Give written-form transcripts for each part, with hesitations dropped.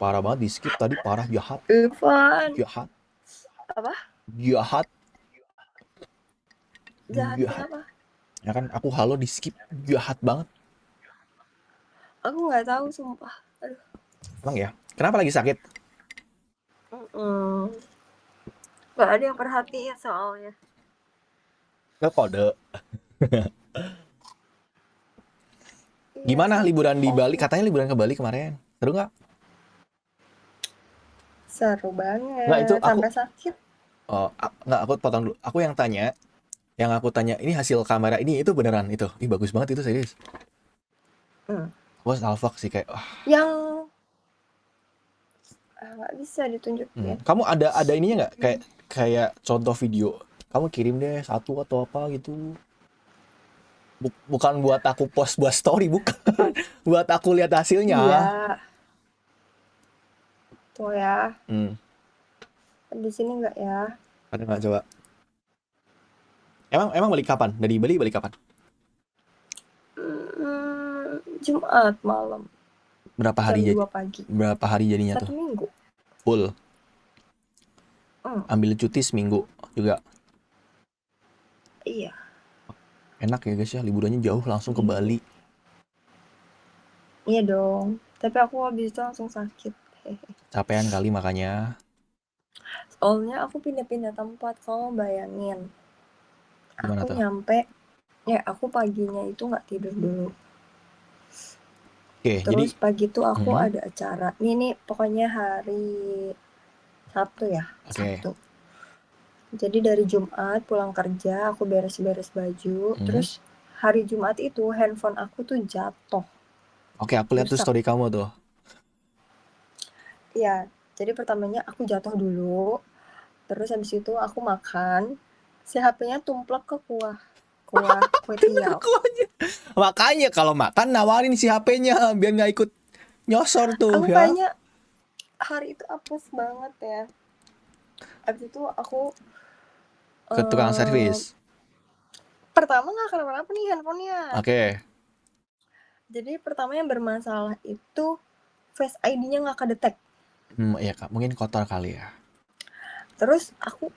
parah banget di skip tadi, parah, jahat, Irfan. jahat, Apa? jahat, Jahat jahat. kenapa? Ya kan aku halo di skip, jahat banget. Aku nggak tahu sumpah. Aduh. Emang ya? Kenapa lagi sakit? Gak ada yang perhatiin soalnya. Nggak kode. Iya Gimana sih. liburan di Bali? Oh, Katanya liburan ke Bali kemarin. Seru nggak? seru Nggak, itu banget. aku Sampai sakit. nggak, aku potong dulu. Aku yang tanya, ini hasil kamera ini itu beneran itu. Ih bagus banget itu, serius. Hmm. Aku salfak sih kayak Yang nggak bisa ditunjukin. Kamu ada ininya nggak, kayak kayak contoh video. Kamu kirim deh satu atau apa gitu. Bukan buat aku post buat story, bukan. Buat aku lihat hasilnya. Iya. Tuh ya. Hmm. Di sini nggak ya? Ada nggak coba? Emang balik kapan? Dari Bali balik kapan? Jumat malam. Berapa Jam hari 2 pagi. berapa hari jadinya tuh? 1 minggu. Full. Ambil cuti seminggu juga. Iya. Enak ya guys ya, liburannya jauh langsung ke Minggu. Bali. Iya dong. Tapi aku habis itu langsung sakit. Capean kali makanya. Soalnya aku pindah-pindah tempat. Kamu bayangin. Gimana Aku tuh? nyampe. Ya aku paginya itu nggak tidur dulu. Oke, jadi Terus pagi tuh aku ada acara. Nih pokoknya hari Sabtu ya. oke. Sabtu. Jadi dari Jumat pulang kerja aku beres-beres baju. Terus hari Jumat itu handphone aku tuh jatuh. Oke, aku lihat tuh Rusak. story kamu tuh. Iya. Jadi pertamanya aku jatuh dulu. Terus habis itu aku makan. Si HP-nya tumplek ke kuah kue tiaw. Aku aja. Makanya kalau makan nawarin si HP-nya biar nggak ikut nyosor tuh Aku ya. kayaknya hari itu apes banget ya. Habis itu aku Ke tukang servis. pertama nggak kenapa-napa nih handphonenya. Oke. Jadi pertama yang bermasalah itu Face ID-nya nggak kedetek. Iya kak, mungkin kotor kali ya. Terus aku,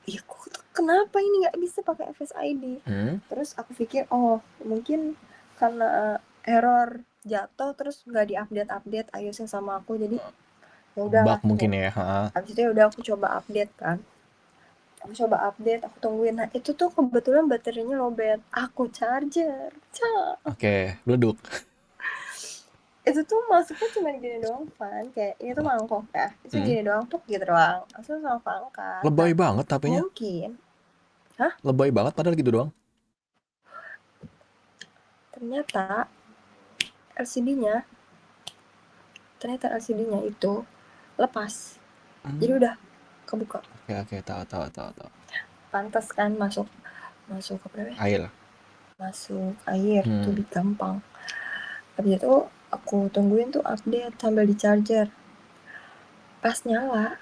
kenapa ini nggak bisa pakai Face ID? Terus aku pikir, oh mungkin karena error jatuh terus nggak diupdate iOS-nya sama aku, jadi ya Bug udahlah. mungkin ya. Habis itu ya udah aku coba update kan. Aku coba update, aku tungguin. Nah itu tuh kebetulan baterainya lowbat. Aku charger. Oke, beleduk. Itu tuh masuknya cuma gini doang kan, kayak ini tuh mangkok ya. Itu gini doang tuh gitu doang. Langsung sama angkat. Lebay Nah, banget HP-nya. mungkin Lebay banget padahal gitu doang. ternyata LCD-nya itu lepas. Jadi udah kebuka. Oke, tahu. Pantas kan masuk apa namanya? Air. Masuk air tuh lebih gampang. Habis itu aku tungguin tuh update sambil di charger. Pas nyala,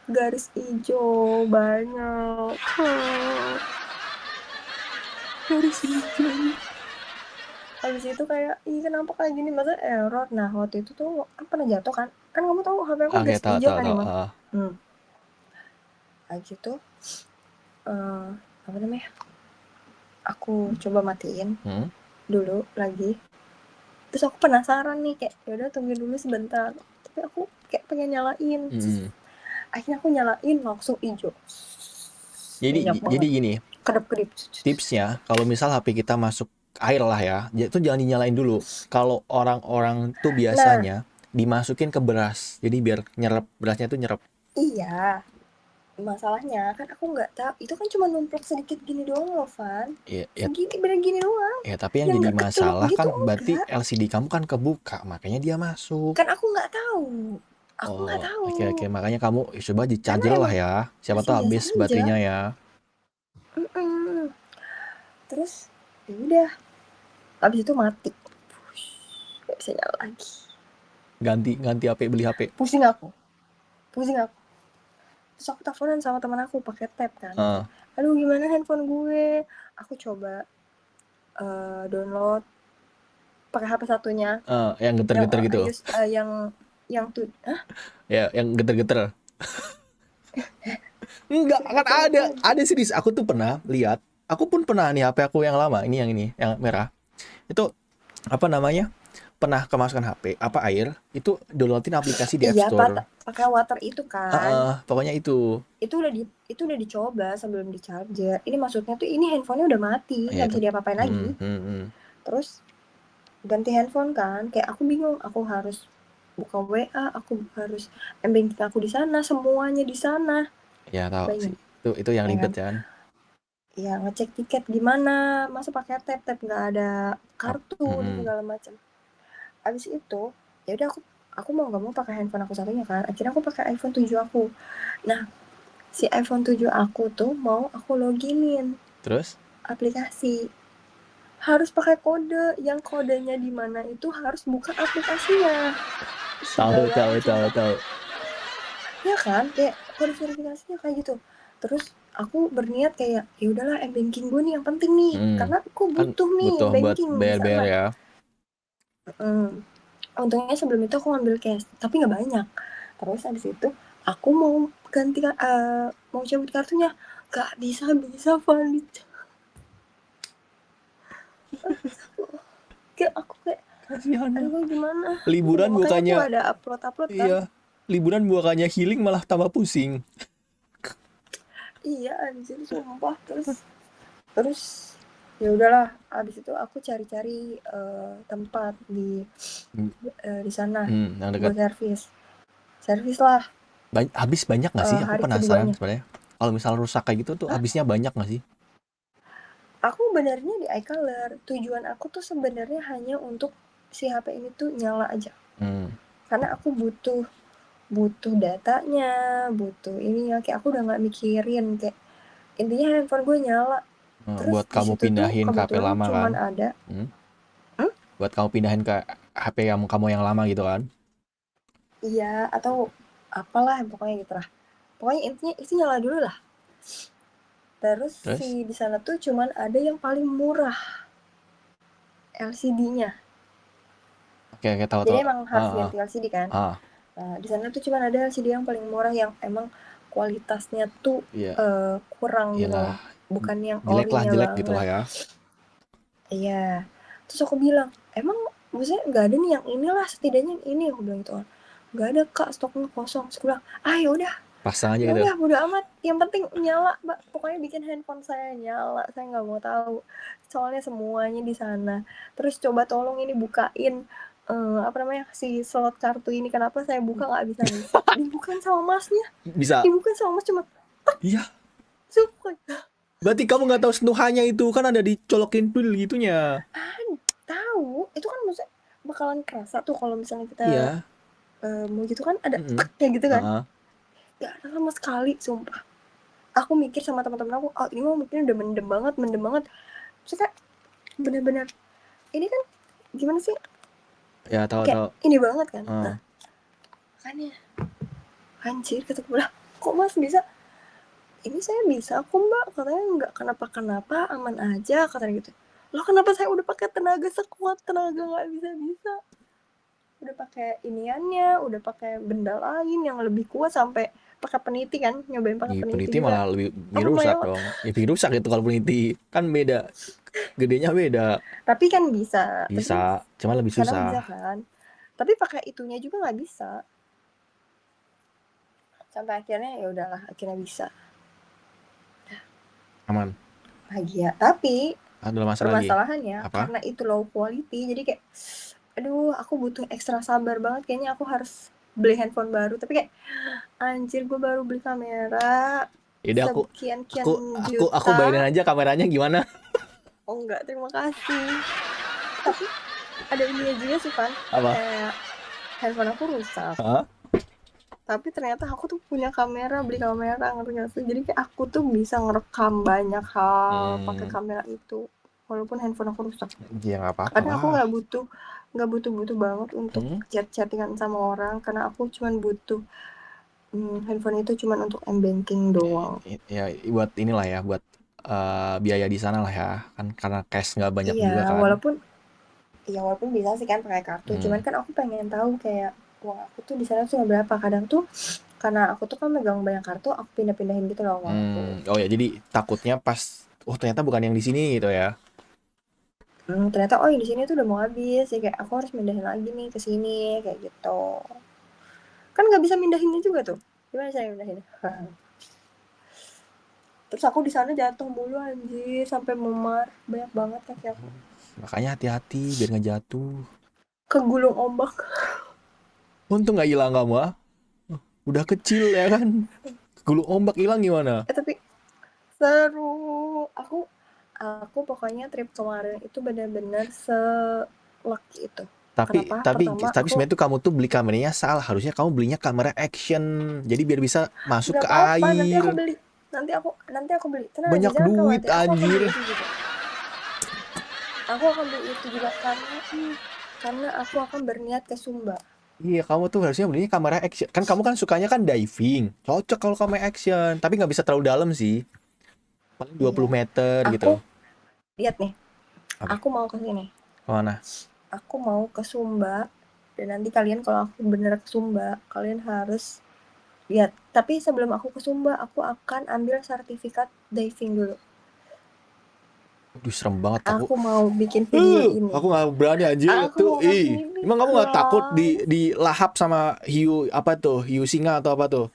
garis hijau banyak. Garis hijau. Habis itu kayak, kenapa kayak gini, masa error. Nah waktu itu tuh kan pernah jatuh kan kamu tahu HP aku Oke, garis tahu. hijau kan emang. Habis itu apa namanya, aku coba matiin dulu lagi. Terus aku penasaran nih, kayak yaudah tungguin dulu sebentar, tapi aku kayak pengen nyalain. Akhirnya aku nyalain langsung hijau. Jadi gini, kedip-kedip. tipsnya kalau misal HP kita masuk air lah ya, itu jangan dinyalain dulu. Kalau orang-orang tuh biasanya dimasukin ke beras, jadi biar nyerap, berasnya tuh nyerap. Iya, masalahnya kan aku nggak tahu itu kan cuma numplok sedikit gini doang loh, Van. Ya, Segini, bener gini doang. ya tapi yang jadi nggak kecelok masalah gitu kan berarti enggak. LCD kamu kan kebuka, makanya dia masuk. Kan aku nggak tahu. Oke, makanya kamu coba di Karena charger lah emang ya. Siapa masih tahu biasa habis aja. baterainya ya. Terus ya udah, habis itu mati. Gak bisa nyala lagi. Ganti HP, beli HP. Pusing aku. Terus aku teleponan sama teman aku pakai tab kan. Aduh gimana handphone gue. Aku coba download pakai HP satunya. Yang geter-geter gitu. yang yang tuh, Ya, yang geter-geter. Enggak, kan geter-geter apa? ada serius. Aku tuh pernah lihat. Aku pun pernah nih HP aku yang lama, ini, yang merah. Itu apa namanya? Pernah kemasukan HP, apa air, itu downloadin aplikasi di App Iya, Store. pakai water itu kan. Pokoknya itu. Itu udah dicoba sebelum di charger. Ini maksudnya tuh ini handphonenya udah mati, Ya, nggak bisa diapa-apain lagi. Terus ganti handphone kan, kayak aku bingung, aku harus buka WA, aku harus banking aku di sana, semuanya di sana. Ya tahu sih. Bayangin, Itu yang ya kan? ribet kan. Ya ngecek tiket gimana, masa pakai tap nggak ada kartu dan Mm-mm. segala macam. Abis itu ya udah aku mau nggak mau pakai handphone aku satunya kan. Akhirnya aku pakai iPhone 7 aku. Nah, si iPhone 7 aku tuh mau aku loginin Terus? aplikasi. Harus pakai kode, yang kodenya di mana itu harus buka aplikasinya. Tahu, Segala tahu, macam. tahu, tahu. Ya kan, kayak kode verifikasinya kayak gitu. Terus aku berniat kayak ya udahlah banking gue nih yang penting nih, karena aku Kan butuh nih butuh buat banking di bayar-bayar sana. ya. Untungnya sebelum itu aku ngambil cash, tapi nggak banyak. Terus habis itu aku mau ganti, mau cabut kartunya, nggak bisa valid. Kayak aku kayak, Kasihan. aduh gimana? Ya, Liburan makanya aku bukannya ada upload kan. iya, liburan bukannya healing malah tambah pusing. Iya anjir sumpah. Terus ya udahlah, abis itu aku cari-cari tempat di sana Yang dekat. buat servis lah. Habis banyak nggak sih? Aku Hari penasaran keduanya sebenarnya. Kalau misal rusak kayak gitu tuh habisnya banyak nggak sih? aku benernya di iColor, tujuan aku tuh sebenarnya hanya untuk si HP ini tuh nyala aja, karena aku butuh datanya, butuh ininya, kayak aku udah nggak mikirin, kayak intinya handphone gue nyala. Terus Buat di kamu situ tuh pindahin ke HP kebetulan lama kan? cuman ada, Buat kamu pindahin ke HP kamu yang lama gitu kan? iya atau apalah pokoknya gitu lah. Pokoknya intinya isi nyala dulu lah. Terus si Terus? di sana tuh cuman ada yang paling murah LCD-nya. Oke, tahu, Jadi tahu. emang harus ganti LCD kan. Ah, Nah, di sana tuh cuman ada LCD yang paling murah yang emang kualitasnya tuh iya, kurang gitu iyalah. loh. Bukan yang Jelek lah, orinya jelek gitulah banget. ya. Iya. Terus aku bilang, emang maksudnya nggak ada nih yang inilah, setidaknya yang ini, aku bilang gitu kan. Nggak ada kak, stoknya kosong. Terus aku bilang, Pasang aja ya gitu. udah bodo amat, yang penting nyala mbak, pokoknya bikin handphone saya nyala, saya nggak mau tahu soalnya semuanya di sana. Terus coba tolong ini bukain apa namanya si slot kartu ini, kenapa saya buka nggak bisa dibukain sama masnya, Bisa. dibukain sama mas cuma Iya. suka. Berarti kamu nggak tahu sentuhannya itu kan ada dicolokin pil gitunya. Tahu itu kan maksudnya bakalan kerasa tuh kalau misalnya kita Iya. mau gitu kan, ada Mm-mm. kayak gitu kan. Heeh. Gak ada sama sekali sumpah. Aku mikir sama teman-teman aku, oh ini mah mungkin udah mendem banget. Terus kayak bener-bener ini kan gimana sih, Ya, tahu, kayak tahu. ini banget kan. Heeh. Nah makanya anjir kata gue lah, kok mas bisa, ini saya bisa kok mbak, katanya nggak kenapa-kenapa, aman aja katanya gitu. Loh kenapa saya udah pakai tenaga sekuat tenaga nggak bisa, udah pakai iniannya, udah pakai benda lain yang lebih kuat, sampai pakai peniti kan, nyobain pakai peniti Peniti juga, malah lebih tetap rusak melewat. dong. Ya bikin rusak itu kalau peniti. Kan beda. Gedenya beda. Tapi kan bisa, tapi Bisa, cuma lebih kadang bisa susah. kan, tapi pakai itunya juga nggak bisa, sampai akhirnya ya udahlah, akhirnya bisa Aman. bahagia. Tapi Ada masalah lagi. permasalahannya Apa? karena itu low quality, jadi kayak aduh aku butuh ekstra sabar banget, kayaknya aku harus beli handphone baru. Tapi kayak anjir gue baru beli kamera Yaudah sekian-kian aku bayarin juta. aja kameranya gimana? Oh enggak, terima kasih. Tapi ada ininya juga sih Van, Apa? kayak handphone aku rusak, Hah? tapi ternyata aku tuh punya kamera, beli kamera, ngerti gak sih? Jadi kayak aku tuh bisa ngerekam banyak hal pakai kamera itu, walaupun handphone aku rusak. Ya nggak apa-apa Karena aku lah. nggak butuh banget untuk chattingan sama orang, karena aku cuman butuh handphone itu cuman untuk banking doang. Ya buat inilah ya, buat biaya di sana lah ya. Kan karena cash nggak banyak Iya, juga kan. walaupun bisa sih kan pakai kartu, cuman kan aku pengen tahu kayak uang aku tuh di sana tuh nggak berapa. Kadang tuh karena aku tuh kan megang banyak kartu, aku pindah-pindahin gitu loh uang aku. Oh ya, jadi takutnya pas, oh ternyata bukan yang di sini gitu ya. Ternyata oh yang di sini tuh udah mau habis ya, kayak aku harus mindahin lagi nih ke sini kayak gitu. Kan nggak bisa mindahinnya juga tuh. Gimana saya mindahinnya? Terus aku di sana jatuh mulu anjir sampai memar, banyak banget kaki aku. Makanya hati-hati biar nggak jatuh. Kegulung ombak. Untung nggak hilang kamu ah. Udah kecil ya kan. Gulung ombak hilang gimana? Tapi seru. Aku pokoknya trip kemarin itu benar-benar se-lucky itu. Tapi Kenapa? tapi Pertama tapi aku sebenarnya tuh kamu tuh beli kameranya salah. Harusnya kamu belinya kamera action. Jadi biar bisa masuk nggak ke apa-apa, nanti aku air. beli. Nanti aku beli. Tenang aja, Banyak jangan duit khawatir. Aku akan anjir. beli itu juga. Aku akan beli itu juga karena aku akan berniat ke Sumba. Iya, kamu tuh harusnya belinya kamera action. Kan kamu kan sukanya kan diving. Cocok kalau kamera action. Tapi nggak bisa terlalu dalam sih. Paling 20 Iya. meter gitu. Aku lihat nih. Apa? Aku mau ke sini. Kemana? Aku mau ke Sumba. Dan nanti kalian kalau aku bener ke Sumba, kalian harus lihat. Tapi sebelum aku ke Sumba, aku akan ambil sertifikat diving dulu. Aduh, serem banget aku. Aku mau bikin video ini. Aku nggak berani anjir Aku tuh. mau Ih, kesini, emang kamu nggak takut guys. di lahap sama hiu apa tuh? Hiu singa atau apa tuh?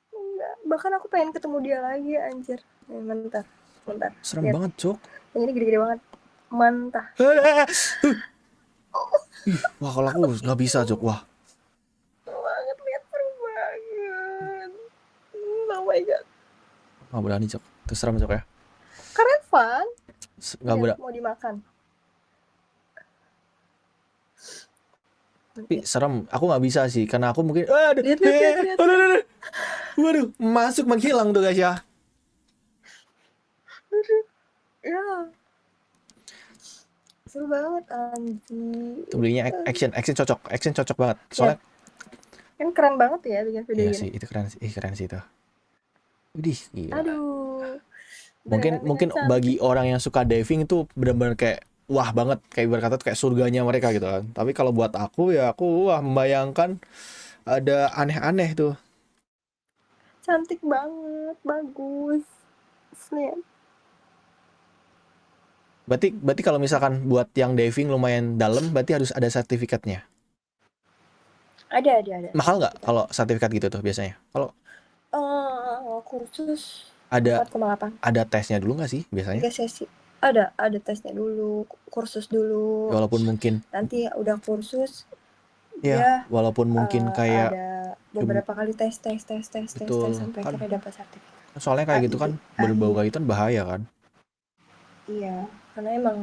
Enggak. Bahkan aku pengen ketemu dia lagi, anjir. Bentar. Bentar. Serem Lihat. banget, Cok. Yang ini gede-gede banget. Mantah. Ih, wah kalau aku nggak bisa, Cok. Wah, Banget, lihat seru banget. Oh my god. nggak berani, Cok. Itu serem, Cok ya. Keren fun. Nggak Lihat, berani. mau dimakan. Tapi serem. Aku nggak bisa sih, karena aku mungkin. Aduh, Lihat, lihat, lihat, lihat. aduh, aduh, aduh. Waduh, masuk menghilang tuh guys ya. Ya, seru banget anjir. Itu belinya action cocok banget. Lihat, Soalnya, kan keren banget ya bikin video iya gini. sih, itu keren sih itu. Widih, gila. Aduh, Mungkin berenang dengan bagi cantik. orang yang suka diving itu benar-benar kayak wah banget, kayak berkata kayak surganya mereka gitu kan. Tapi kalau buat aku ya aku wah membayangkan ada aneh-aneh tuh. Cantik banget, bagus. Lihat. Berarti berarti kalau misalkan buat yang diving lumayan dalam berarti harus ada sertifikatnya. Ada Mahal nggak sertifikat. kalau sertifikat gitu tuh biasanya? Kalau Kursus ada 4,8. ada tesnya dulu nggak sih biasanya? 3 sesi. Ada tesnya dulu, kursus dulu. Walaupun mungkin Nanti udah kursus, ya, dia walaupun mungkin kayak ada cum- beberapa kali tes betul sampai kan, akhirnya dapat sertifikat. soalnya kayak gitu kan berbau AID. kayak itu kan bahaya kan. Iya, karena emang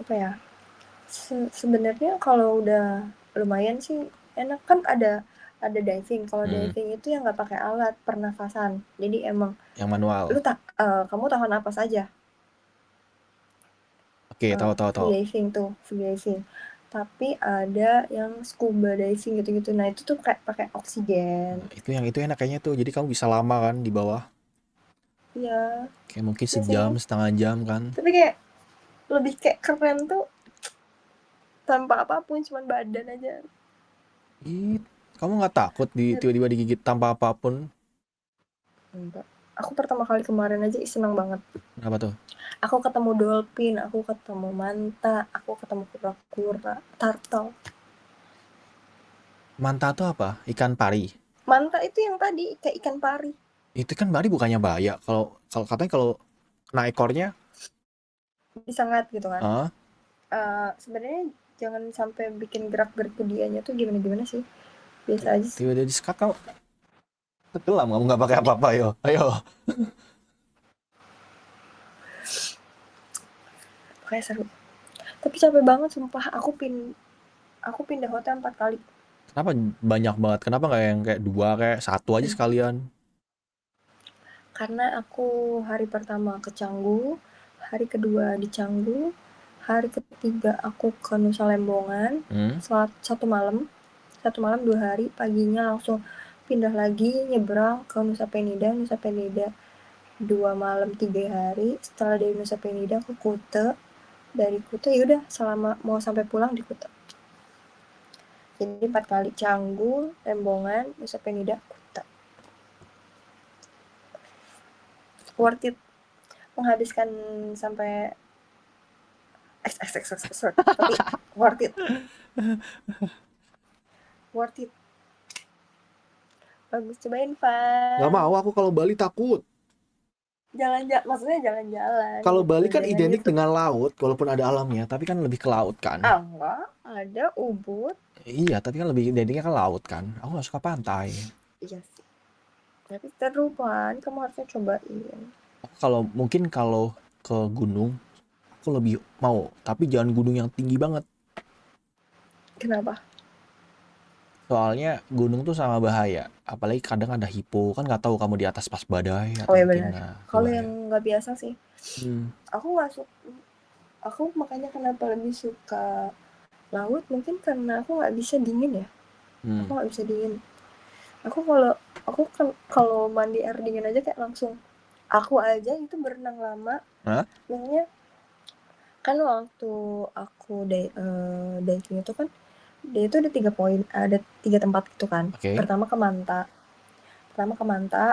apa ya? Sebenarnya kalau udah lumayan sih enak kan ada diving. Kalau diving itu yang nggak pakai alat pernafasan. Jadi emang Yang manual. kamu tahan napas aja. Oke, tahu. Free diving tuh, free diving. Tapi ada yang scuba diving gitu-gitu. Nah, itu tuh kayak pakai oksigen. Nah, itu enak kayaknya tuh. Jadi kamu bisa lama kan di bawah. Iya, Kayak mungkin iya sih. sejam, setengah jam kan. Tapi kayak lebih kayak keren tuh tanpa apapun, cuman badan aja. Ih, kamu nggak takut tiba-tiba digigit tanpa apapun? Enggak. Aku pertama kali kemarin aja seneng banget. Kenapa tuh? Aku ketemu dolphin, aku ketemu manta, aku ketemu kura-kura, turtle. Manta tuh apa? Ikan pari. Manta itu yang tadi kayak ikan pari. Itu kan pari bukannya bahaya. Kalau kalau katanya kalau kena ekornya, Disengat gitu kan. ah, Sebenarnya jangan sampai bikin gerak-gerik ke dianya tuh gimana-gimana sih. Biasa aja sih. tiba-tiba disekat kamu tenggelam, kamu nggak pakai apa-apa, yo. Ayo. Kayak seru. Tapi capek banget sumpah. Aku pindah hotel 4 kali. Kenapa banyak banget? Kenapa nggak yang kayak dua, kayak satu aja sekalian? Karena aku hari pertama ke Canggu, hari kedua di Canggu, hari ketiga aku ke Nusa Lembongan, satu malam, 2 hari, paginya langsung pindah lagi nyebrang ke Nusa Penida, 2 malam 3 hari, setelah dari Nusa Penida ke Kuta, dari Kuta ya udah selama mau sampai pulang di Kuta. Jadi 4 kali Canggu, Lembongan, Nusa Penida, Kuta. Worth it. Menghabiskan sampai tapi worth it. Worth it. Bagus, cobain, Van. Nggak mau, aku kalau Bali takut. Maksudnya jalan-jalan. Kalau gitu. Bali kan Jangan identik gitu. dengan laut, walaupun ada alamnya, tapi kan lebih ke laut kan. Enggak, ada Ubud. Iya, tapi kan lebih identiknya kan laut kan. Aku nggak suka pantai. Iya sih. Tapi seru, Van. Kamu harusnya cobain. Mungkin kalau ke gunung, aku lebih mau. Tapi jangan gunung yang tinggi banget. Kenapa? Soalnya gunung tuh sama bahaya. Apalagi kadang ada hipo. Kan nggak tahu kamu di atas pas badai Oh atau ya mungkin benar. Kalau yang nggak biasa sih, aku nggak suka. Aku makanya kenapa lebih suka laut, mungkin karena aku nggak bisa dingin ya. Aku nggak bisa dingin. Kalau mandi air dingin aja kayak langsung. Aku aja itu berenang lama. Maksudnya kan waktu aku diving itu kan dia itu ada 3 poin, ada 3 tempat gitu kan. Pertama ke Manta,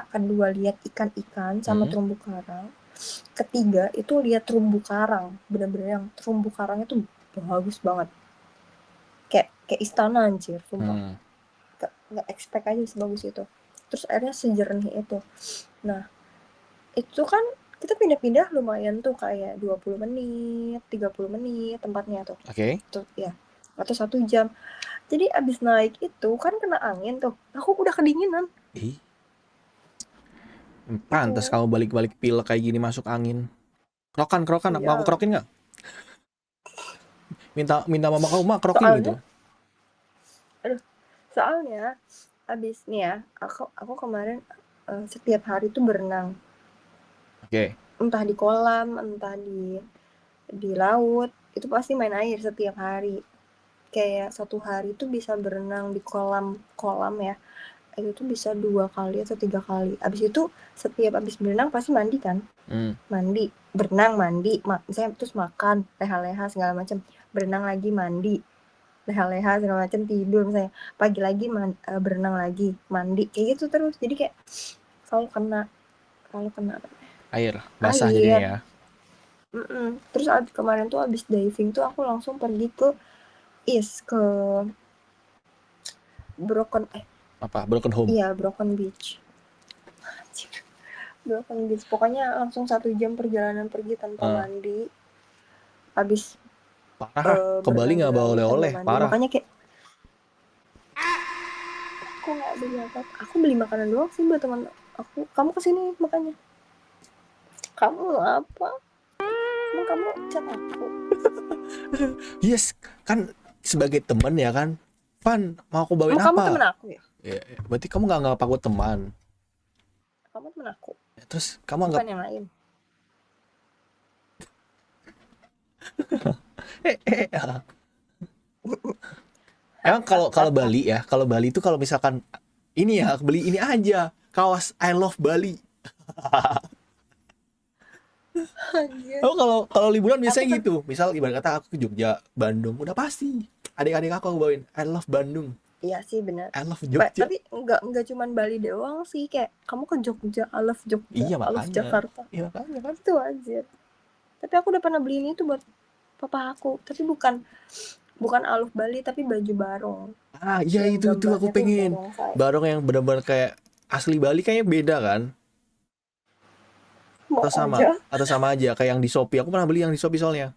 kedua lihat ikan-ikan sama terumbu karang. Ketiga itu lihat terumbu karang, bener-bener yang terumbu karang itu bagus banget. Kayak istana anjir, sumpah. Nggak expect aja sebagus itu. Terus airnya sejernih itu. Nah, itu kan kita pindah-pindah lumayan tuh, kayak 20 menit, 30 menit tempatnya tuh. Tuh ya. Atau 1 jam. Jadi abis naik itu kan kena angin tuh. Aku udah kedinginan. Pantes kamu balik-balik pilek kayak gini masuk angin. Krokan, Iya. mau aku krokin nggak? Minta mama kamu mah krokin gitu. Soalnya abis nih ya, aku kemarin setiap hari tuh berenang. Entah di kolam, entah di laut, itu pasti main air setiap hari. Kayak 1 hari tuh bisa berenang di kolam ya. Itu tuh bisa 2 kali atau 3 kali. Abis itu setiap abis berenang pasti mandi kan. Mandi, berenang, mandi, misalnya terus makan, leha-leha segala macam. Berenang lagi, mandi, leha-leha segala macam, tidur misalnya. Pagi lagi berenang lagi, mandi, kayak gitu terus. Jadi kayak selalu kena air basah jadinya ya. Terus kemarin tuh abis diving tuh aku langsung pergi ke Broken Home. Iya, Broken Beach. Broken Beach. Pokoknya langsung 1 jam perjalanan pergi tanpa mandi. Habis parah, ke Bali nggak bawa oleh-oleh, parah. Makanya kayak aku nggak beli apa. Aku beli makanan doang sih buat teman aku. Kamu kesini makanya. Kamu apa? Emang kamu chat aku? Yes, kan sebagai teman ya kan. Van, mau aku bawain apa? Kamu teman aku ya? Berarti kamu nggak anggap aku teman. Kamu teman aku. Terus kamu anggap bukan yang lain. Emang kalau Bali ya, kalau Bali itu kalau misalkan ini ya, beli ini aja, kaos I love Bali. Kalau liburan biasanya gitu. Misal ibarat kata aku ke Jogja, Bandung, udah pasti adik-adik aku bawain I love Bandung. Iya sih benar. I love Jogja. Tapi enggak cuman Bali doang sih, kayak kamu ke Jogja, I love Jogja, I love Jakarta. Iya makanya kan. Itu aja. Tapi aku udah pernah beli ini tuh buat papa aku, tapi bukan I love Bali tapi baju barong. Iya itu aku pengen. Barong yang benar-benar kayak asli Bali kayaknya beda kan? Atau sama aja kayak yang di Shopee. Aku pernah beli yang di Shopee soalnya.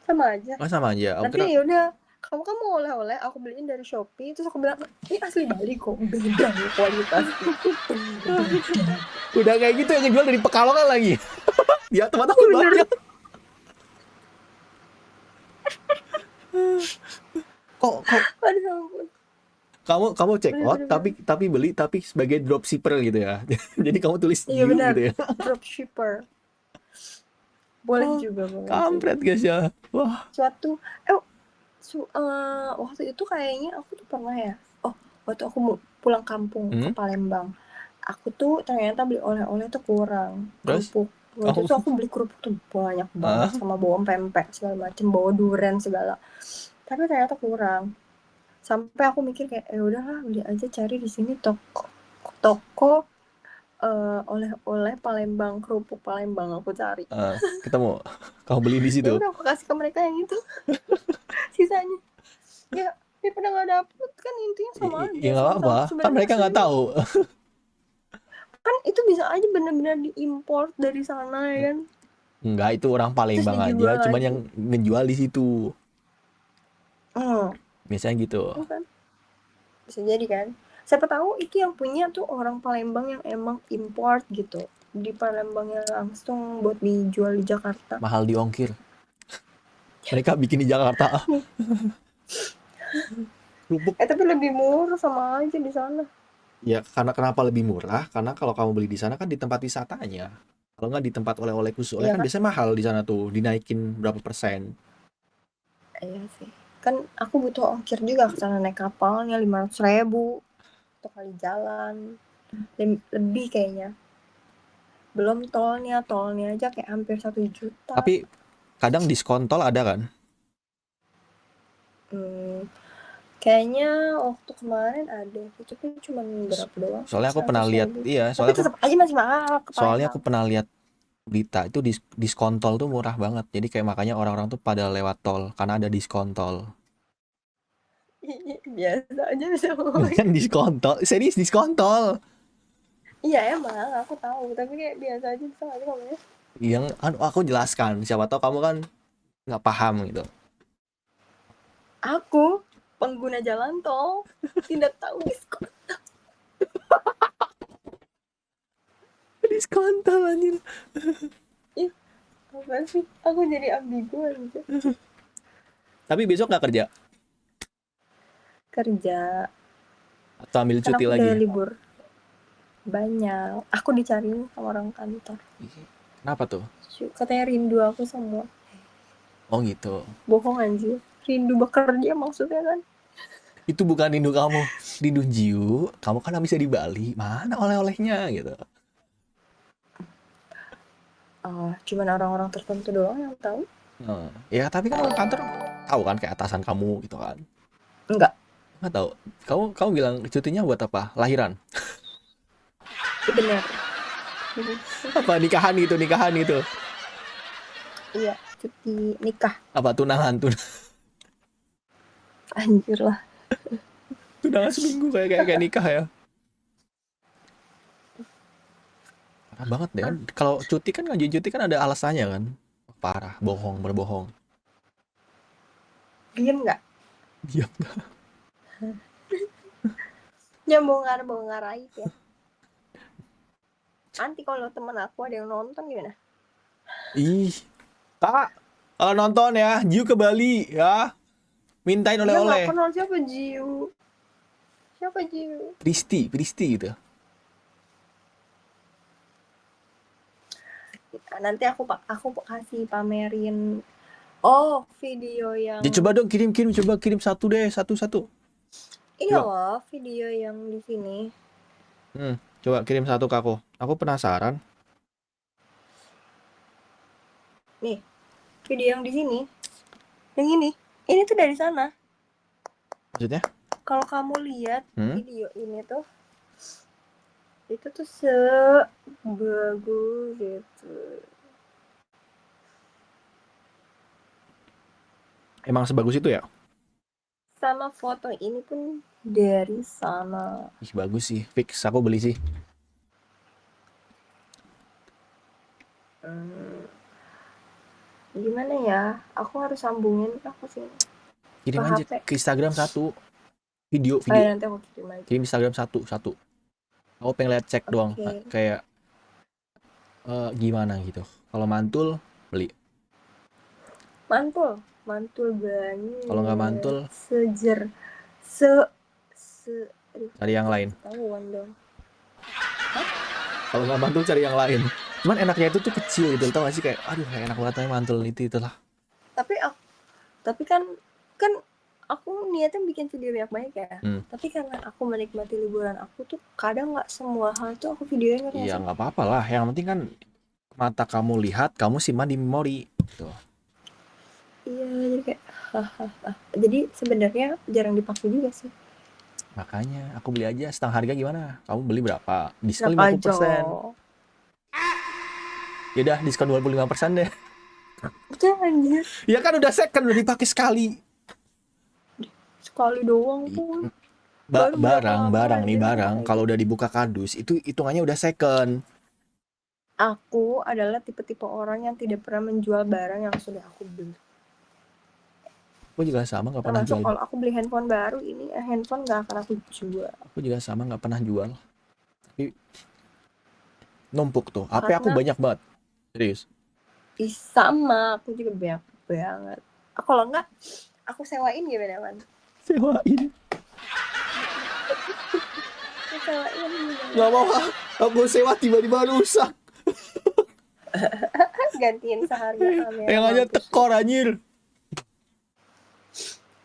Sama aja. Sama aja. Tapi yaudah, kamu oleh-oleh aku beliin dari Shopee, terus aku bilang ini asli Bali kok, beda nih kualitasnya. Udah kayak gitu yang ngejual dari Pekalongan lagi. Dia tempat aku banyak. Kok kamu check out tapi beli tapi sebagai dropshipper gitu ya. Jadi kamu tulis gitu ya. Dropshipper. Boleh juga. Kampret guys ya. Wah. Waktu itu kayaknya aku tuh pernah ya. Waktu aku mau pulang kampung ke Palembang. Aku tuh ternyata beli oleh-oleh tuh kurang. Kerupuk. Waktu itu aku beli kerupuk tuh banyak banget sama bawang pempek segala macam, bawa durian segala. Tapi ternyata kurang. Sampai aku mikir kayak udahlah beli aja, cari di sini toko oleh-oleh Palembang, kerupuk Palembang aku cari. Kita mau kamu beli di Ya situ. udah aku kasih ke mereka yang itu. Sisanya. Ya pada nggak dapet kan, intinya sama aja. Ya nggak apa-apa, kan mereka nggak tahu. Kan itu bisa aja benar-benar diimpor dari sana ya kan. Enggak, itu orang Palembang aja, cuman yang ngejual di situ. Biasanya gitu. Kan? Bisa jadi kan. Siapa tahu itu yang punya tuh orang Palembang yang emang import gitu. Di Palembangnya langsung buat dijual di Jakarta. Mahal di ongkir. Mereka bikin di Jakarta. Kerupuk. Tapi lebih murah, sama aja di sana. Ya karena kenapa lebih murah? Karena kalau kamu beli di sana kan di tempat wisatanya. Kalau nggak di tempat oleh-oleh khusus oleh kan biasanya mahal di sana tuh, dinaikin berapa persen. Iya sih. Kan aku butuh ongkir juga ke sana, naik kapalnya 500.000 untuk kali jalan. Lebih kayaknya. Belum tolnya aja kayak hampir 1 juta. Tapi kadang diskon tol ada kan? Kayaknya waktu kemarin ada, itu kan cuma berapa doang. Soalnya aku pernah lihat, tapi tetap aja masih mahal. Soalnya aku pernah lihat berita itu diskon tol tuh murah banget. Jadi kayak makanya orang-orang tuh pada lewat tol karena ada diskon tol. Biasa aja bisa Kan diskon tol, serius diskon tol. Iya emang, aku tahu, tapi kayak biasa aja bisa aja ngomongnya. Yang aku jelaskan, siapa tahu kamu kan nggak paham gitu. Aku pengguna jalan tol tidak tahu diskon. Diskon tol anjir. Ih, apa sih? Aku jadi ambigu aja. Tapi besok nggak kerja? Kerja. Atau ambil cuti aku lagi? Udah libur. Banyak. Aku dicariin sama orang kantor. Kenapa tuh? Katanya rindu aku semua. Oh gitu. Bohong anjir. Rindu bekerja maksudnya kan. Itu bukan rindu kamu, rindu Jiu. Kamu kan bisa di Bali, mana oleh-olehnya gitu. Cuman orang-orang tertentu doang yang tahu. Ya tapi kan orang kantor tahu kan, kayak atasan kamu gitu kan. Enggak tahu. Kamu bilang cutinya buat apa? Lahiran? Bener. Apa nikahan gitu? Iya, cuti nikah. Apa tunangan? Anjir lah. Tunangan seminggu kayak nikah ya. Parah banget deh kan. Kalau cuti kan ngajuin cuti kan ada alasannya kan. Parah, berbohong. Diam nggak? Diam nggak? Jangan bongkar aib ya. Nanti kalau temen aku ada yang nonton gimana? Ih, tak. Kalau nonton ya, Jiu ke Bali ya. Mintain oleh-oleh. Dia nggak kenal siapa Jiu. Pristi gitu. Nanti aku kasih pamerin. Video yang. Ya coba dong kirim satu deh, satu. Ini loh video yang di sini. Coba kirim satu ke aku. Aku penasaran. Nih, video yang di sini. Yang ini. Ini tuh dari sana. Maksudnya? Kalau kamu lihat video ini tuh, itu tuh sebagus gitu. Emang sebagus itu ya? Sama foto ini pun dari sana. Ih, bagus sih, fix aku beli sih. Gimana ya? Aku harus sambungin apa sih? Kirim aja ke Instagram satu. Video. Nanti aku kirim aja. Kirim Instagram satu. Aku pengen lihat cek doang. Kayak gimana gitu. Kalau mantul, beli. Mantul banget. Kalau nggak mantul, cari yang lain. Kalau nggak mantul cari yang lain. Cuman enaknya itu tuh kecil gitu, tau gak sih, kayak aduh kayak enak banget mantul itulah. Tapi kan aku niatnya bikin video banyak ya. Tapi karena aku menikmati liburan aku tuh kadang nggak semua hal tuh aku videoin. Iya nggak apa-apa lah, yang penting kan mata kamu lihat, kamu simpan di memori gitu. Iya, jadi kayak jadi sebenarnya jarang dipakai juga sih. Makanya aku beli aja setengah harga gimana? Kamu beli berapa? Diskon Enak aja. 50%. Ya udah diskon 25% deh. Jangan anjir. Ya kan udah second, udah dipakai sekali. Sekali doang pun. Baru berapa lama Barang nih aja barang dipakai kalau gitu. udah dibuka kardus itu hitungannya udah second. Aku adalah tipe-tipe orang yang tidak pernah menjual barang yang sudah aku beli. Aku juga sama nggak pernah Termasuk jual. kalau aku beli handphone baru ini, handphone nggak akan aku jual. Aku juga sama nggak pernah jual. Tapi numpuk tuh. HP aku Karena banyak banget. Serius. sama, aku juga banyak banget. Kalau enggak, aku sewain gimana man? Sewain. Aku sewain gimana? Nggak mau. Aku sewa tiba-tiba rusak. Gantiin seharga kamera. Yang aja tekor anjir.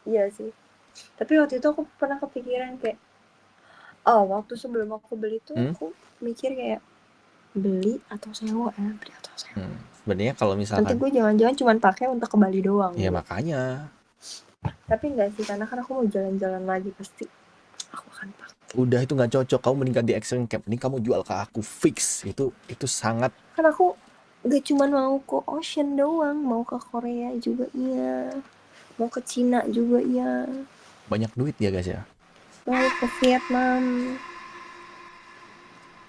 Iya sih. Tapi waktu itu aku pernah kepikiran kayak, waktu sebelum aku beli tuh aku mikir kayak beli atau sewa ya, beli atau sewa. Sebenarnya kalau misalkan Nanti gue jangan-jangan cuma pakai untuk ke Bali doang. ya gitu. makanya. Tapi enggak sih, karena kan aku mau jalan-jalan lagi pasti aku akan pakai. Udah itu nggak cocok. Kamu mending ganti action cam. Mending kamu jual ke aku fix. Itu sangat. Kan aku gak cuma mau ke Ocean doang, mau ke Korea juga iya, mau ke Cina juga iya, Banyak duit ya guys ya. mau ke Vietnam.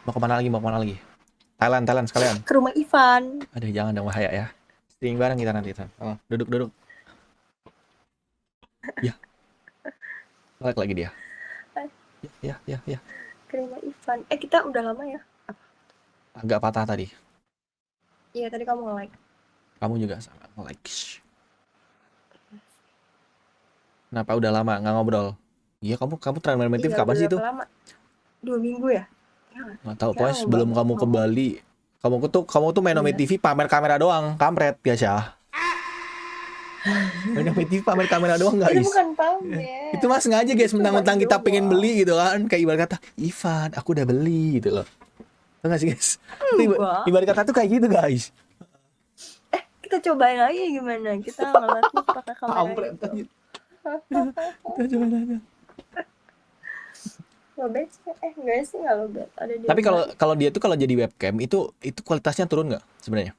Mau kemana lagi? Thailand sekalian. Ke rumah Ivan. Aduh jangan dong bahaya ya. Sering bareng kita nanti. Oh, duduk. Ya. Balik lagi dia. Ya. Ke rumah Ivan. Kita udah lama ya? Agak patah tadi. Iya, tadi kamu nge-like. Kamu juga sama nge-like. Kenapa udah lama nggak ngobrol? Iya kamu terakhir main Meditip kapan sih itu? Lama? 2 minggu ya? Nggak tahu pokoknya sebelum kamu ke Bali. Kamu tuh main Ome TV pamer kamera doang, kampret biasa. Main Ome TV pamer kamera doang guys. Itu bukan pamer. Itu mas sengaja guys, mentang-mentang kita pengen beli gitu kan, kayak ibarat kata, Ivan aku udah beli gitu loh. Tahu nggak sih guys? Ibarat kata tuh kayak gitu guys. Kita cobain lagi gimana? Kita ngelatih pakai kamera kampret gitu. Kita cobain aja. Lobet enggak sih, nggak lobet. Ada di. Tapi kalau dia tuh kalau jadi webcam itu kualitasnya turun nggak sebenarnya?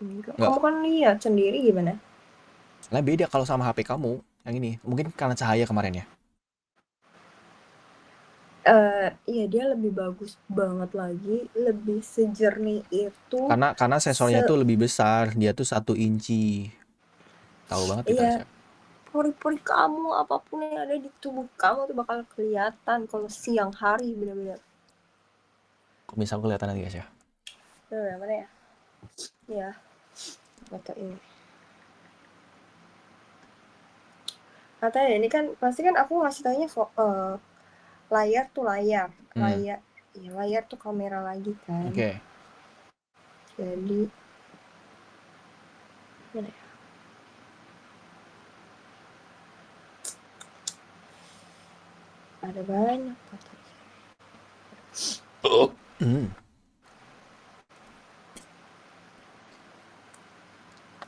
Enggak. Kamu kan lihat sendiri gimana? Lah beda kalau sama HP kamu yang ini. Mungkin karena cahaya kemarin ya. Iya dia lebih bagus banget lagi, lebih sejernih itu. Karena sensornya tuh lebih besar, dia tuh 1 inci. Tahu banget kita siapa. Pori-pori kamu, apapun yang ada di tubuh kamu tuh bakal kelihatan kalau siang hari benar-benar. Kok bisa kelihatan nanti guys ya? Mana ya? Ya, foto ini. Katanya ini kan pasti kan aku ngasih tanya layar tuh layar. Layar tuh kamera lagi kan. Oke. Jadi mana ya? Ada banyak fotonya.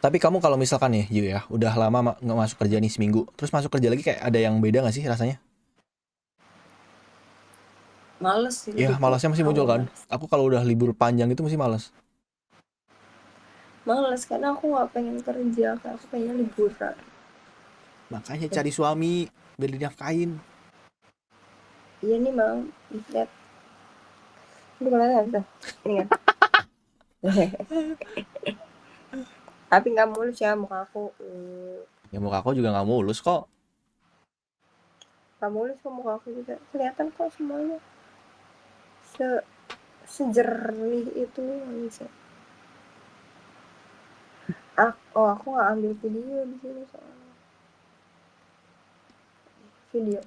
Tapi kamu kalau misalkan nih, Yu ya, udah lama nggak masuk kerja nih seminggu, terus masuk kerja lagi kayak ada yang beda nggak sih rasanya? Males sih. Ya, malasnya masih muncul kan? Aku kalau udah libur panjang itu masih males. Males karena aku nggak pengen kerja, aku pengen liburan. Makanya cari suami biar dinafkain. Iya nih Mang, lihat. Ini kelihatan tuh, ini kan. Tapi nggak mulus ya muka aku. Ya muka aku juga nggak mulus kok. Nggak mulus kok muka aku juga, kelihatan kok semuanya. Sejernih itu bisa. Aku nggak ambil video di sini soalnya. Video.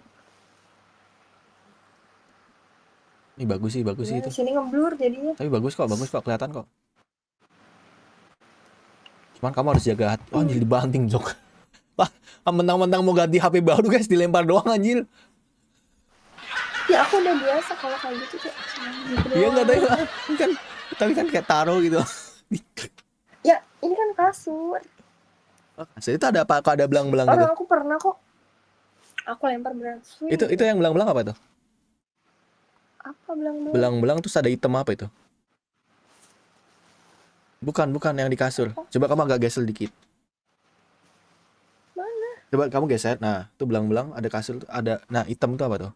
Ini bagus sih itu. Di sini ngeblur jadinya. Tapi bagus kok kelihatan kok. Cuman kamu harus jaga hati. Oh, anjir dibanting Jok. Wah, mentang-mentang mau ganti HP baru guys, dilempar doang anjir. Ya aku udah biasa kalau kayak gitu kayak gitu. Iya enggak tahu kan. Tapi kan kayak taruh gitu. Ya, ini kan kasur. Kasur itu ada apa? Kok ada belang-belang gitu? Orang aku pernah kok. Aku lempar beneran swing. Itu yang belang-belang apa tuh? Apa belang-belang? Belang-belang terus ada hitam apa itu? Bukan yang di kasur. Apa? Coba kamu agak geser dikit. Mana? Coba kamu geser. Nah, itu belang-belang ada kasur ada. Nah, hitam itu apa tuh?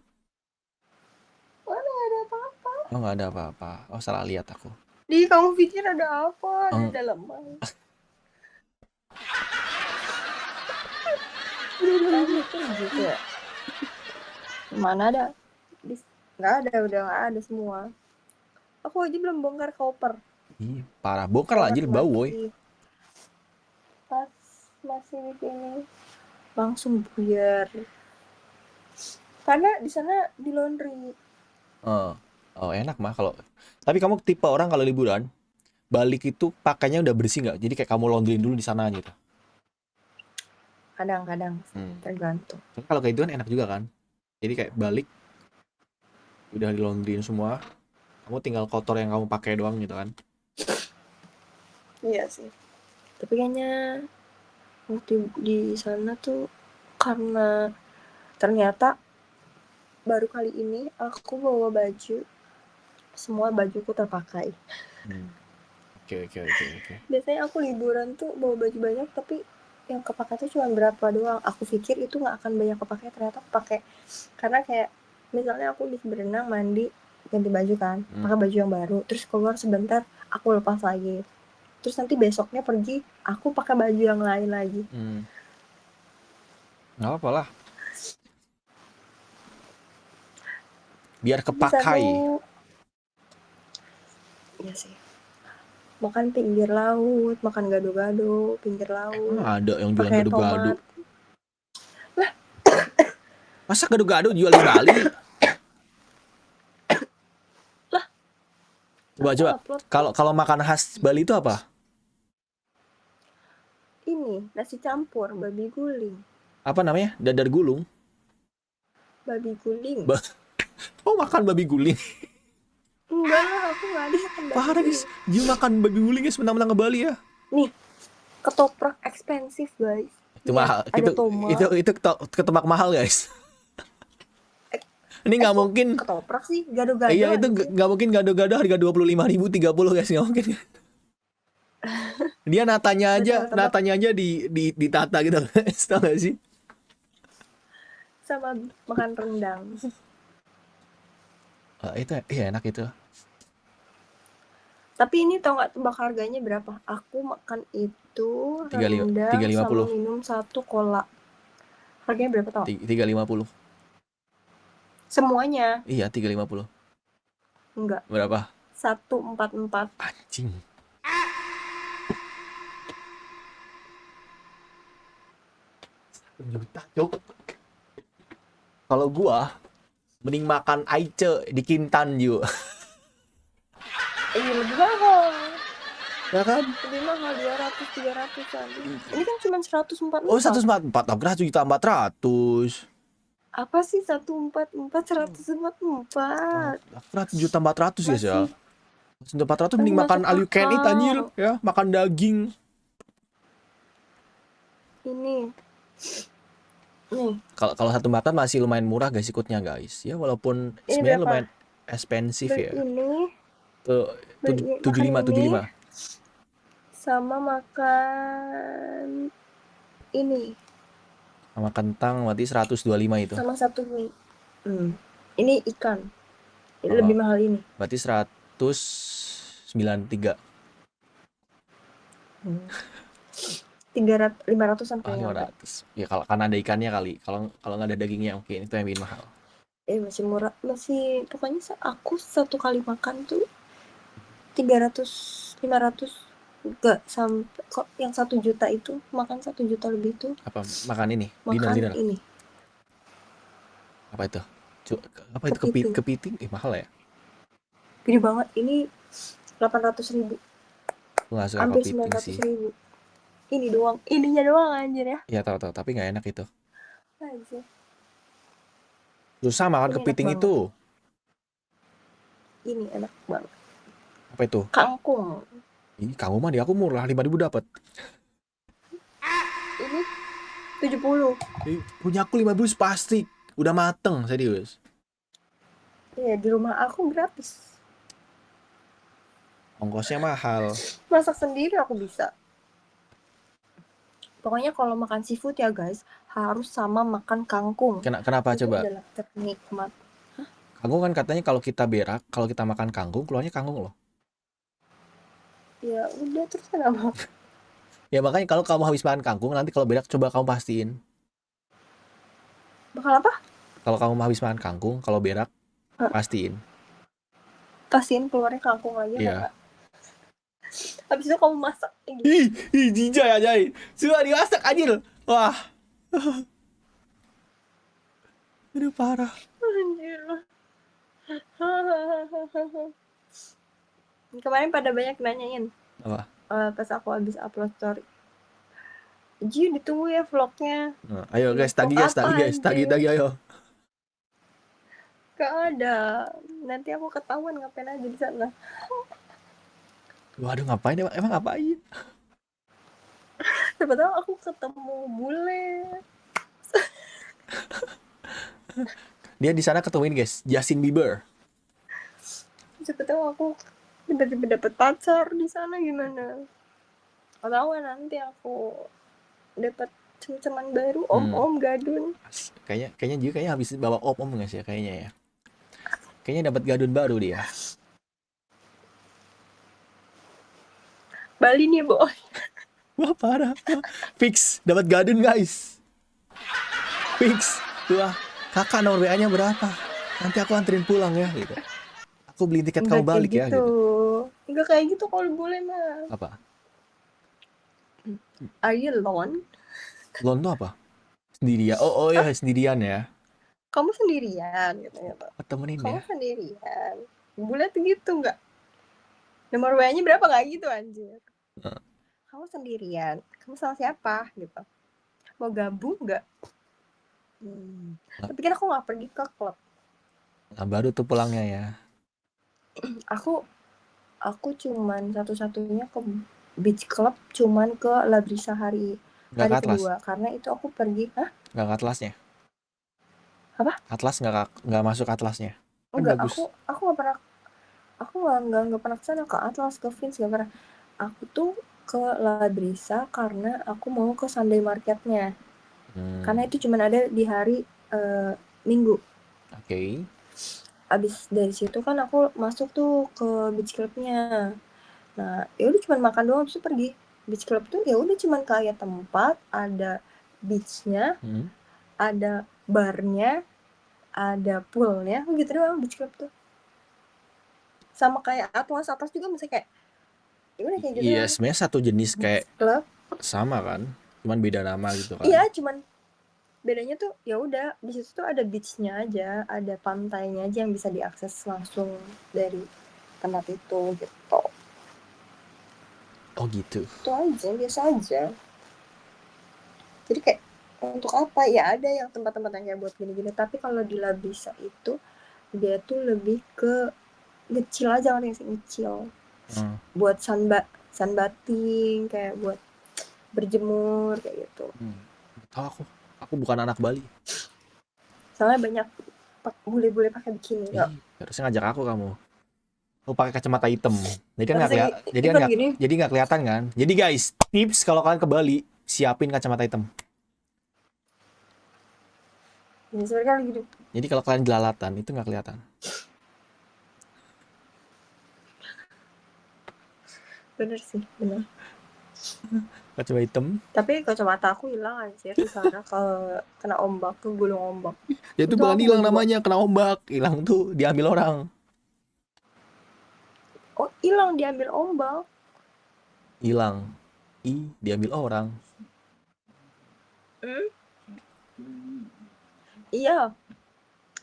Mana nggak ada apa-apa. Oh, nggak ada apa-apa. Oh, salah lihat aku. Di kamu pikir ada apa di Oh, dalam? Kamu mikir gitu ya? Mana ada? Nggak ada, udah nggak ada semua. Aku aja belum bongkar koper. ih, parah. Bongkar lah anjir, bau woy. Pas masih di sini langsung buyar. Karena di sana di laundry. Oh, enak mah kalau. Tapi kamu tipe orang kalau liburan balik itu pakainya udah bersih nggak? Jadi kayak kamu laundryin dulu di sana gitu. Kadang-kadang tergantung. Tapi kalau kayak itu kan enak juga kan. Jadi kayak balik udah di laundryin semua. Kamu tinggal kotor yang kamu pakai doang gitu kan. Iya sih. Tapi kayaknya waktu di sana tuh karena ternyata baru kali ini aku bawa baju, semua bajuku terpakai. Oke. Biasanya aku liburan tuh bawa baju banyak tapi yang kepakai tuh cuma berapa doang. Aku pikir itu nggak akan banyak kepakai, ternyata pakai. Karena kayak misalnya aku di berenang, mandi, ganti baju kan, pakai baju yang baru, terus keluar sebentar aku lepas lagi, terus nanti besoknya pergi aku pakai baju yang lain lagi. Nggak apa lah, biar kepakai. Iya sih. Makan pinggir laut, makan gado-gado pinggir laut. Ada yang jualan pakai gado-gado. Lah, masa gado-gado jual di Bali? Lah. Coba. Kalau makan khas Bali itu apa? Ini nasi campur babi guling. Apa namanya? Dadar gulung. Babi guling. Oh, makan babi guling. Enggak, aku nggak ada makan babi Parah guys, dia makan babi guling guys, menang-menang ke Bali ya. Nih, ketoprak ekspensif guys. Itu mahal. Itu ketoprak mahal guys. Ini nggak mungkin. Ketoprak sih, gado-gado. Iya, itu nggak mungkin gado-gado harga 25.000 30 guys, nggak mungkin. Dia natanya aja ditata gitu, tahu nggak sih? Sama makan rendang. Itu iya enak itu. Tapi ini tau nggak tebak harganya berapa? Aku makan itu rendang 350. sama minum 1 cola. Harganya berapa tau? 350. Semuanya? Iya, 350. Enggak. Berapa? 144. Anjing. Juta, Cuk. Kalau gua mending makan aice di Kintan juga. Lebih mahal. Ya kan? Lebih mahal 200-300an. Ini kan cuma 144. Oh, 144. Aku kira 1.400. Apa sih 144 144? Aku kira 7.400 guys ya. 1.400 mending makan all you can eat anjir ya, makan daging. Ini. Nih. Kalau satu makan masih lumayan murah guys ikutnya guys. Ya walaupun sebenarnya lumayan expensive ya. Ini. Tuh 75. Sama makan ini. Sama kentang berarti 125 itu. Sama satu mie. Ini ikan. Lebih mahal ini. Berarti 193. 500-an kayaknya. 500. Ya kalau karena ada ikannya kali. Kalau nggak ada dagingnya oke, itu yang bikin mahal. Masih murah. Masih pokoknya aku satu kali makan tuh 300 500 enggak sampai kok, yang 1 juta itu makan 1 juta lebih tuh. Apa makan ini? Makan Dinner. ini. Apa itu? Apa itu kepiting? Mahal ya? Gede banget. Ini 800.000. Nggak suka hampir kepiting sih. 900.000. Ini doang, ininya doang anjir ya. Iya tahu, tapi nggak enak itu. Aja. Susah makan kepiting itu. Ini enak banget. Apa itu? Kangkung. Ini kangkung mah di aku murah, 5.000 dapat. 70. Punya aku 50 plastik. Udah mateng, serius. Iya, di rumah aku gratis. Ongkosnya mahal. Masak sendiri aku bisa. Pokoknya kalau makan seafood ya guys, harus sama makan kangkung. Kenapa Itu coba? adalah ternikmat. Kangkung kan katanya kalau kita berak, kalau kita makan kangkung, keluarnya kangkung loh. Ya udah, terus kenapa? Ya makanya kalau kamu habis makan kangkung, nanti kalau berak coba kamu pastiin. Bakal apa? Kalau kamu habis makan kangkung, kalau berak, pastiin. Pastiin keluarnya kangkung lagi apa Iya. enggak? Habis itu kamu masak kayak gitu. Ih, jijai aja. Sudah dimasak anjir. Wah. Aduh parah. Anjir. Kemarin pada banyak nanyain. Apa? Pas aku habis upload story. Ji, ditunggu ya vlognya. Nah, ayo guys, Vlog tagih guys, apa, tagih guys, anjir? tagih ayo. Gak ada. Nanti aku ketahuan ngapain aja di sana. Waduh, ngapain emang ngapain? Siapa tahu aku ketemu bule. Dia di sana ketemuin guys, Justin Bieber. Siapa tahu aku tiba-tiba dapet pacar di sana gimana? Ketahuan nanti aku dapat cem-ceman baru, om-om gadun. Kayaknya juga kayaknya habis bawa om nggak sih ya, kayaknya ya. Kayaknya dapat gadun baru dia. Bali nih boy. Wah parah. Fix dapat gadun guys. Fix. Wah, kakak nomor WA-nya berapa? Nanti aku anterin pulang ya gitu. Aku beli tiket kamu balik ya gitu. Enggak kayak gitu kalau boleh mah. Apa? Are you alone? Lon tuh apa? Sendirian. Oh ya sendirian ya. Kamu sendirian gitu. Temenin Kamu ya. sendirian. Bule tuh gitu nggak? Nomor WA-nya berapa nggak gitu anjir? Kamu sendirian. Kamu sama siapa gitu? Mau gabung nggak? Tapi kan aku nggak pergi ke klub. Nah, baru tuh pulangnya ya. Aku cuman satu-satunya ke beach club cuman ke Labrisa hari kedua karena itu aku pergi. Nggak ke Atlasnya? Apa? Atlas nggak masuk Atlasnya? Enggak, aku nggak pernah. Aku nggak pernah kesana ke Atlas, ke Vince nggak pernah. Aku tuh ke Labrisa karena aku mau ke Sunday Marketnya. Karena itu cuman ada di hari Minggu. Oke. Abis dari situ kan aku masuk tuh ke beach clubnya. Nah, ya udah cuma makan doang terus pergi. Beach club tuh ya udah cuma kayak tempat, ada beachnya, ada barnya, ada poolnya, gitu doang beach club tuh. Sama kayak Atlas juga masih kayak gimana kayak gitu. Iya, sebenarnya satu jenis kayak club. Sama kan, cuman beda nama gitu kan. Iya, cuman bedanya tuh ya udah di situ tuh ada beachnya aja, ada pantainya aja yang bisa diakses langsung dari tempat itu gitu. Oh gitu. Itu aja, biasa aja. Jadi kayak untuk apa ya, ada yang tempat-tempat yang kayak buat gini-gini, tapi kalau di Labisa itu dia tuh lebih ke ngecil aja, orang yang ngecil. Buat sunbathing, kayak buat berjemur kayak gitu. Tahu aku bukan anak Bali. Soalnya banyak bule-bule pakai bikini. Harusnya ngajak aku kamu. Aku pakai kacamata hitam. Jadi kan nggak kelihatan kan. Jadi guys, tips kalau kalian ke Bali, siapin kacamata hitam. Jadi kalau kalian jelalatan itu nggak kelihatan. Bener sih, bener. Kacamata hitam. Tapi kacamata aku hilang anjir di sana kalau kena ombak, ke gulung ombak. Ya itu bukan hilang namanya, kena ombak. Hilang tuh diambil orang. Oh, hilang diambil ombak. Hilang. Diambil orang. Iya.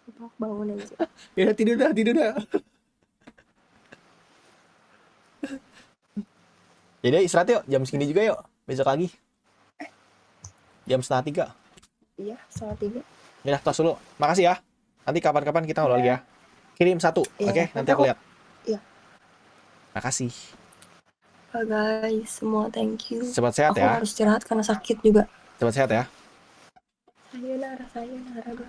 Aku bangun aja. Ya tidur dah. Jadi istirahat yuk, jam segini juga yuk. Besok lagi. Jam 2:30. Iya, 2:30. Ya, tos dulu. Makasih ya. Nanti kapan-kapan kita ngobrol lagi ya. Kirim 1, oke? Nanti aku lihat. Iya. Makasih. Guys, semua thank you. Cepat sehat ya. Aku harus istirahat karena sakit juga. Cepat sehat ya. sayonara sayonara